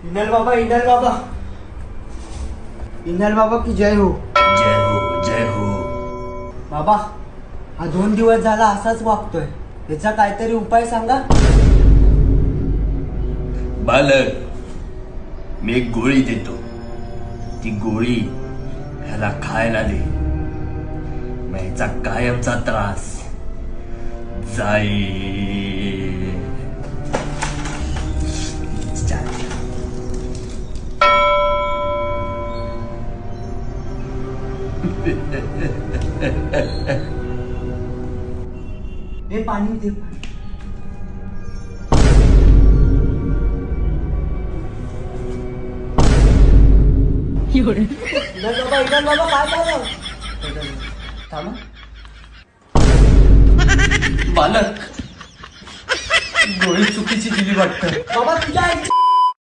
इनल बाबा इनल बाबा इनल बाबा की जय हो. जय हो जय हो. बाबा हा 2 दिवस झाला असाच वागतोय, याचा काहीतरी उपाय सांगा. बालक, मी एक गोळी देतो. ती गोळी ह्याला खायला दे. मग ह्याचा कायमचा त्रास जाईल. हे पाणी दे. इनल बाबा काय झालं? थांबा. बालक, गोळी चुकीची दिली वाटतं. बाबा तुझ्या